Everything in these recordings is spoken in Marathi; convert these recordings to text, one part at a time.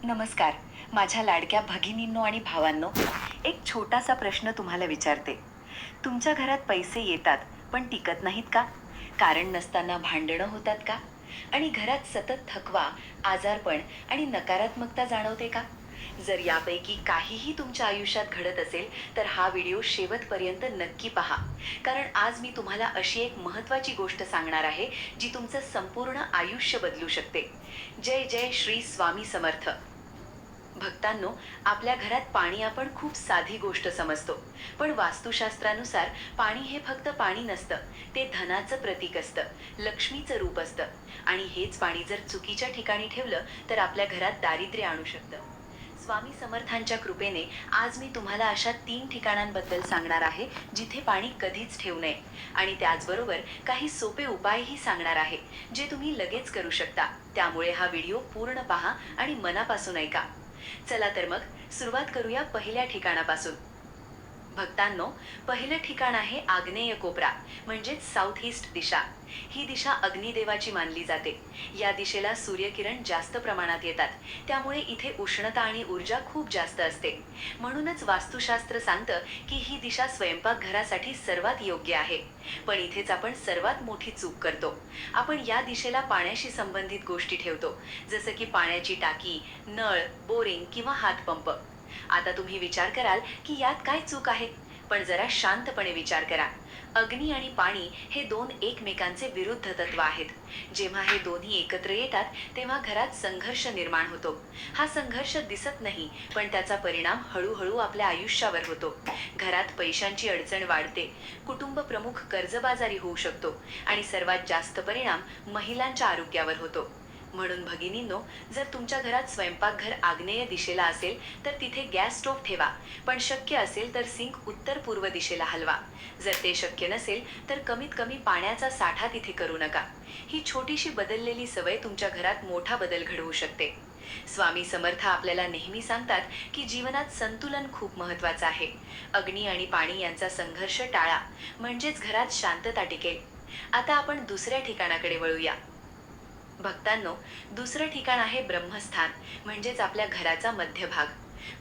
नमस्कार. माझ्या लाडक्या भगिनींनो आणि भावांनो, एक छोटासा प्रश्न तुम्हाला विचारते. तुमच्या घरात पैसे येतात, पण टिकत नाहीत का? कारण नसताना भांडणं होतात का? आणि घरात सतत थकवा, आजारपण आणि नकारात्मकता जाणवते का? जर यापैकी काहीही तुमच्या आयुष्यात घडत असेल, तर हा व्हिडिओ शेवटपर्यंत नक्की पहा. कारण आज मी तुम्हाला अशी एक महत्त्वाची गोष्ट सांगणार आहे, जी तुमचं संपूर्ण आयुष्य बदलू शकते. जय जय श्री स्वामी समर्थ. भक्तांनो, आपल्या घरात पाणी आपण खूप साधी गोष्ट समजतो. पण वास्तुशास्त्रानुसार पाणी हे फक्त पाणी नसतं. ते धनाचं प्रतीक असतं, लक्ष्मीचं रूप असतं. आणि हेच पाणी जर चुकीच्या ठिकाणी ठेवलं, तर आपल्या घरात दारिद्र्य आणू शकतं. स्वामी समर्थांच्या कृपेने आज मी तुम्हाला अशा 3 ठिकाणांबद्दल सांगणार आहे, जिथे पाणी कधीच ठेवू नये. आणि त्याचबरोबर काही सोपे उपायही सांगणार आहे, जे तुम्ही लगेच करू शकता. त्यामुळे हा व्हिडिओ पूर्ण पहा आणि मनापासून ऐका. चला तर मग सुरुवात करूया पहिल्या ठिकाणापासून. भक्तांनो, पहिलं ठिकाण आहे आग्नेय कोपरा, म्हणजेच साऊथ ईस्ट दिशा. ही दिशा अग्निदेवाची मानली जाते. या दिशेला सूर्यकिरण जास्त प्रमाणात येतात, त्यामुळे इथे उष्णता आणि ऊर्जा खूप जास्त असते. म्हणूनच वास्तुशास्त्र सांगतं की ही दिशा स्वयंपाकघरासाठी सर्वात योग्य आहे. पण इथेच आपण सर्वात मोठी चूक करतो. आपण या दिशेला पाण्याशी संबंधित गोष्टी ठेवतो, जसं की पाण्याची टाकी, नळ, बोरिंग किंवा हातपंप. आता तुम्ही विचार कराल की यात काय चूक आहे? पण जरा शांतपणे विचार करा. अग्नी आणि पाणी हे दोन एकमेकांचे विरुद्ध तत्व आहेत. जेव्हा हे दोन्ही एकत्र येतात, तेव्हा घरात संघर्ष निर्माण होतो. हा संघर्ष दिसत नाही, पण त्याचा परिणाम हळूहळू आपल्या आयुष्यावर होतो. घरात पैशांची अडचण वाढते, कुटुंब प्रमुख कर्जबाजारी होऊ शकतो आणि सर्वात जास्त परिणाम महिलांच्या आरोग्यावर होतो. म्हणून भगिनींनो, जर तुमच्या घरात स्वयंपाकघर आग्नेय दिशेला असेल, तर तिथे गॅस स्टोव्ह ठेवा. पण शक्य असेल तर सिंक उत्तर पूर्व दिशेला हलवा. जर ते शक्य नसेल, तर कमीत कमी पाण्याचा साठा तिथे करू नका. ही छोटीशी बदललेली सवय तुमच्या घरात मोठा बदल घडवू शकते. स्वामी समर्थ आपल्याला नेहमी सांगतात की जीवनात संतुलन खूप महत्त्वाचं आहे. अग्नी आणि पाणी यांचा संघर्ष टाळा, म्हणजेच घरात शांतता टिकेल. आता आपण दुसऱ्या ठिकाणाकडे वळूया. भक्तांनो, दुसरं ठिकाण आहे ब्रह्मस्थान, म्हणजेच आपल्या घराचा मध्यभाग.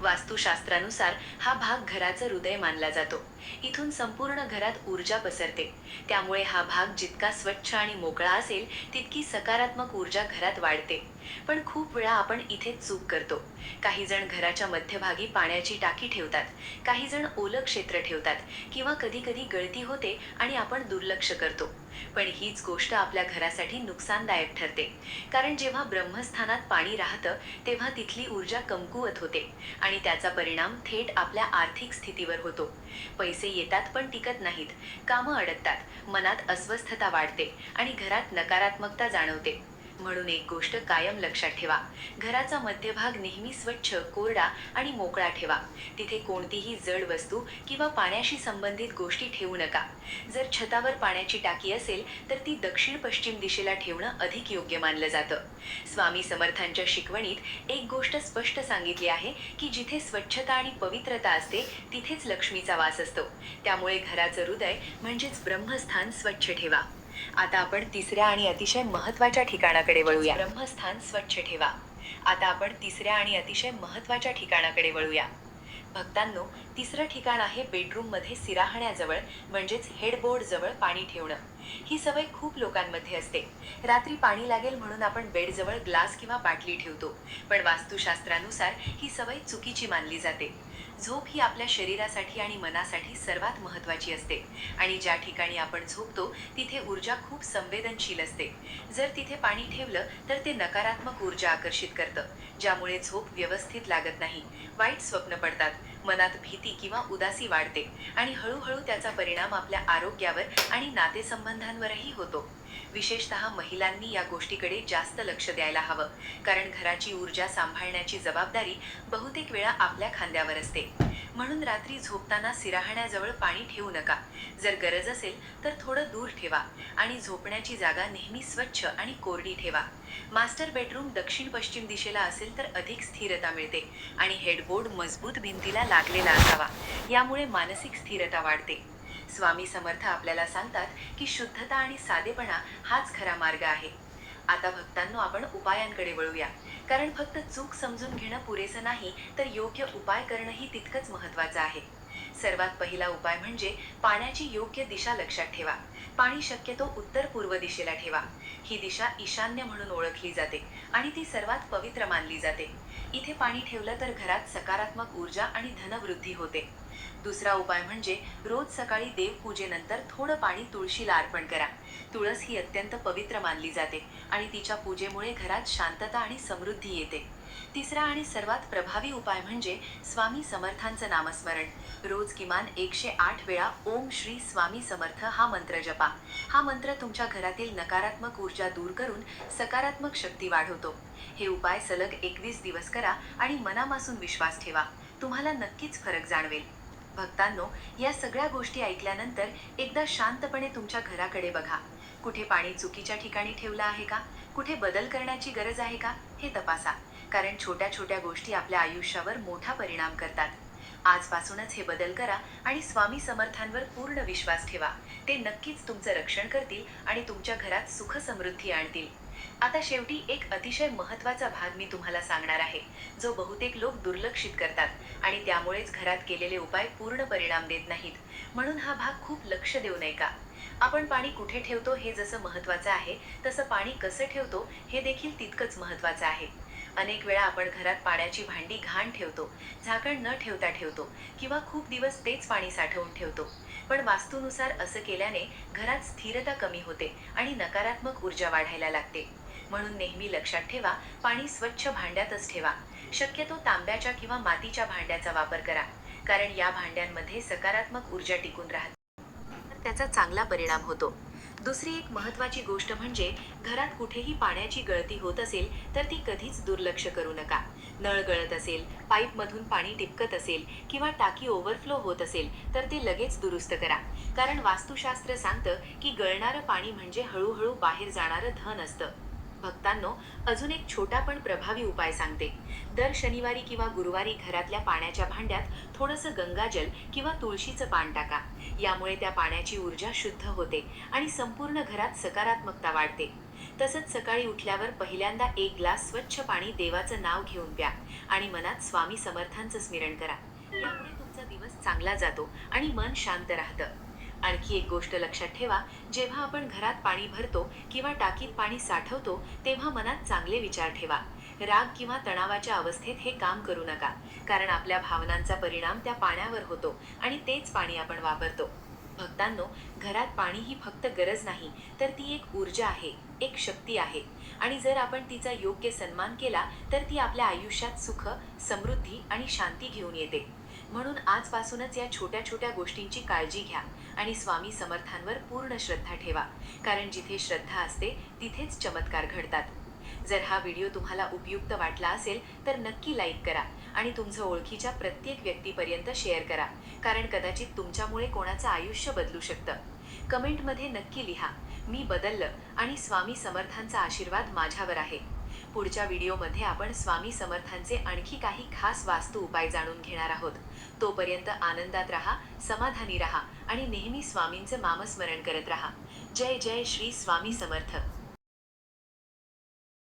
वास्तुशास्त्रानुसार हा भाग घराचं हृदय मानला जातो. इथून संपूर्ण घरात ऊर्जा पसरते. त्यामुळे हा भाग जितका स्वच्छ आणि मोकळा असेल, तितकी सकारात्मक ऊर्जा घरात वाढते. पण खूप वेळा आपण इथे चूक करतो. काही जण घराच्या मध्यभागी पाण्याची टाकी ठेवतात, काही जण ओलं क्षेत्र ठेवतात, किंवा कधी कधी गळती होते आणि आपण दुर्लक्ष करतो. पण हीच गोष्ट आपल्या घरासाठी नुकसानदायक ठरते. कारण जेव्हा ब्रह्मस्थानात पाणी राहतं, तेव्हा तिथली ऊर्जा कमकुवत होते आणि त्याचा परिणाम थेट आपल्या आर्थिक स्थितीवर होतो. पैसे येतात पण टिकत नाहीत, कामं अडकतात, मनात अस्वस्थता वाढते आणि घरात नकारात्मकता जाणवते. म्हणून एक गोष्ट कायम लक्षात ठेवा. घराचा मध्यभाग नेहमी स्वच्छ, कोरडा आणि मोकळा ठेवा. तिथे कोणतीही जड वस्तू किंवा पाण्याशी संबंधित गोष्टी ठेवू नका. जर छतावर पाण्याची टाकी असेल, तर ती दक्षिण पश्चिम दिशेला ठेवणं अधिक योग्य मानलं जातं. स्वामी समर्थांच्या शिकवणीत एक गोष्ट स्पष्ट सांगितली आहे की जिथे स्वच्छता आणि पवित्रता असते, तिथेच लक्ष्मीचा वास असतो. त्यामुळे घराचं हृदय म्हणजेच ब्रह्मस्थान स्वच्छ ठेवा. आता आपण तिसऱ्या आणि अतिशय महत्त्वाच्या ठिकाणाकडे वळूया. ब्रह्मस्थान स्वच्छ ठेवा. आता आपण तिसऱ्या आणि अतिशय महत्त्वाच्या ठिकाणाकडे वळूया. भक्तांनो, तिसरं ठिकाण आहे बेडरूममध्ये सिराहण्याजवळ, म्हणजेच हेडबोर्ड जवळ पाणी ठेवणं. ही सवय खूप लोकांमध्ये असते. रात्री पाणी लागेल म्हणून आपण बेडजवळ ग्लास किंवा बाटली ठेवतो. पण वास्तुशास्त्रानुसार ही सवय चुकीची मानली जाते. झोप ही आपल्या शरीरासाठी आणि मनासाठी सर्वात महत्त्वाची असते. आणि ज्या ठिकाणी आपण झोपतो, तिथे ऊर्जा खूप संवेदनशील असते. जर तिथे पाणी ठेवलं, तर ते नकारात्मक ऊर्जा आकर्षित करतं, ज्यामुळे झोप व्यवस्थित लागत नाही, वाईट स्वप्न पडतात, मनात भीती किंवा उदासी वाढते आणि हळूहळू त्याचा परिणाम आपल्या आरोग्यावर आणि नातेसंबंधांवरही होतो. विशेषतः महिलांनी या गोष्टीकडे जास्त लक्ष द्यायला हवं, कारण घराची ऊर्जा सांभाळण्याची जबाबदारी बहुतेक वेळा आपल्या खांद्यावर असते. म्हणून रात्री झोपताना सिराहण्याजवळ पाणी ठेवू नका. जर गरज असेल तर थोडं दूर ठेवा आणि झोपण्याची जागा नेहमी स्वच्छ आणि कोरडी ठेवा. मास्टर बेडरूम दक्षिण पश्चिम दिशेला असेल तर अधिक स्थिरता मिळते आणि हेडबोर्ड मजबूत भिंतीला लागलेला असावा. यामुळे मानसिक स्थिरता वाढते. स्वामी समर्थ आपल्याला सांगतात की शुद्धता आणि साधेपणा हाच खरा मार्ग आहे. आता भक्तांनो, आपण उपायांकडे वळूया. कारण फक्त चूक समजून घेणं पुरेसं नाही, तर योग्य उपाय करणंही तितकंच महत्त्वाचं आहे. सर्वात पहिला उपाय म्हणजे पाण्याची योग्य दिशा लक्षात ठेवा. पाणी शक्यतो उत्तर पूर्व दिशेला ठेवा. ही दिशा ईशान्य म्हणून ओळखली जाते आणि ती सर्वात पवित्र मानली जाते. इथे पाणी ठेवलं तर घरात सकारात्मक ऊर्जा आणि धनवृद्धी होते. दुसरा उपाय म्हणजे रोज सकाळी देवपूजेनंतर थोडं पाणी तुळशीला अर्पण करा. तुळस ही अत्यंत पवित्र मानली जाते आणि तिच्या पूजेमुळे घरात शांतता आणि समृद्धी येते. तिसरा आणि सर्वात प्रभावी उपाय म्हणजे स्वामी समर्थांचं नामस्मरण. रोज किमान 108 वेळा ओम श्री स्वामी समर्थ हा मंत्र जपा. हा मंत्र तुमच्या घरातील नकारात्मक ऊर्जा दूर करून सकारात्मक शक्ती वाढवतो. हे उपाय सलग 21 दिवस करा आणि मनापासून विश्वास ठेवा. तुम्हाला नक्कीच फरक जाणवेल. भक्तांनो, या सगळ्या गोष्टी ऐकल्यानंतर एकदा शांतपणे तुमच्या घराकडे बघा. कुठे पाणी चुकीच्या ठिकाणी ठेवलं आहे का? कुठे बदल करण्याची गरज आहे का? हे तपासा. कारण छोट्या छोट्या गोष्टी आपल्या आयुष्यावर मोठा परिणाम करतात. आजपासूनच हे बदल करा आणि स्वामी समर्थांवर पूर्ण विश्वास ठेवा. ते नक्कीच तुमचं रक्षण करतील आणि तुमच्या घरात सुख समृद्धी आणतील. आता शेवटी एक अतिशय महत्त्वाचा भाग मी तुम्हाला सांगणार आहे, जो बहुतेक लोक दुर्लक्षित करतात आणि त्यामुळेच घरात केलेले उपाय पूर्ण परिणाम देत नाहीत. म्हणून हा भाग खूप लक्ष देऊ नये का? आपण पाणी कुठे ठेवतो हे जसं महत्त्वाचं आहे, तसं पाणी कसं ठेवतो हे देखील तितकंच महत्त्वाचं आहे. अनेक वेळा आपण घरात पाण्याची भांडी घाण ठेवतो, झाकण न ठेवता ठेवतो किंवा खूप दिवस तेच पाणी साठवून ठेवतो. पण वास्तूनुसार असं केल्याने घरात स्थिरता कमी होते आणि नकारात्मक ऊर्जा वाढायला लागते. म्हणून नेहमी लक्षात ठेवा, पाणी स्वच्छ भांड्यातच ठेवा. शक्यतो तांब्याच्या किंवा मातीच्या भांड्याचा वापर करा, कारण या भांड्यांमध्ये सकारात्मक ऊर्जा टिकून राहते. तर त्याचा चांगला परिणाम होतो. दुसरी एक महत्त्वाची गोष्ट म्हणजे घरात कुठेही पाण्याची गळती होत असेल तर ती कधीच दुर्लक्ष करू नका. नळ गळत असेल, पाईपमधून पाणी टिपकत असेल किंवा टाकी ओव्हरफ्लो होत असेल तर ते लगेच दुरुस्त करा. कारण वास्तुशास्त्र सांगतं की गळणारं पाणी म्हणजे हळूहळू बाहेर जाणारं धन असतं. भक्तांनो, अजून एक छोटा पण प्रभावी उपाय सांगते. दर शनिवारी किंवा गुरुवारी घरातल्या पाण्याच्या भांड्यात थोडंसं गंगाजल किंवा तुळशीचं पान टाका. यामुळे त्या पाण्याची ऊर्जा शुद्ध होते आणि संपूर्ण घरात सकारात्मकता वाढते. तसंच सकाळी उठल्यावर पहिल्यांदा एक ग्लास स्वच्छ पाणी देवाचं नाव घेऊन प्या आणि मनात स्वामी समर्थांचं स्मरण करा. यामुळे तुमचा दिवस चांगला जातो आणि मन शांत राहतं. आणखी एक गोष्ट लक्षात ठेवा, जेव्हा आपण घरात पाणी भरतो किंवा टाकीत पाणी साठवतो तेव्हा मनात चांगले विचार ठेवा. राग किंवा तणावाच्या अवस्थेत हे काम करू नका, कारण आपल्या भावनांचा परिणाम त्या पाण्यावर होतो आणि तेच पाणी आपण वापरतो. भक्तांनो, घरात पाणी ही फक्त गरज नाही, तर ती एक ऊर्जा आहे, एक शक्ती आहे आणि जर आपण तिचा योग्य सन्मान केला तर ती आपल्या आयुष्यात सुख, समृद्धी आणि शांती घेऊन येते. म्हणून आजपासूनच या छोट्या छोट्या गोष्टींची काळजी घ्या आणि स्वामी समर्थांवर पूर्ण श्रद्धा ठेवा, कारण जिथे श्रद्धा असते तिथेच चमत्कार घडतात. जर हा व्हिडिओ तुम्हाला उपयुक्त वाटला असेल तर नक्की लाईक करा आणि तुमचं ओळखीच्या प्रत्येक व्यक्तीपर्यंत शेअर करा, कारण कदाचित तुमच्यामुळे कोणाचं आयुष्य बदलू शकतं. कमेंटमध्ये नक्की लिहा, मी बदललं आणि स्वामी समर्थांचा आशीर्वाद माझ्यावर आहे. पुढच्या व्हिडिओमध्ये आपण स्वामी समर्थांचे आणखी काही खास वास्तू उपाय जाणून घेणार आहोत. तोपर्यंत आनंदात राहा, समाधानी राहा आणि नेहमी स्वामींचं नामस्मरण करत राहा. जय जय श्री स्वामी समर्थ.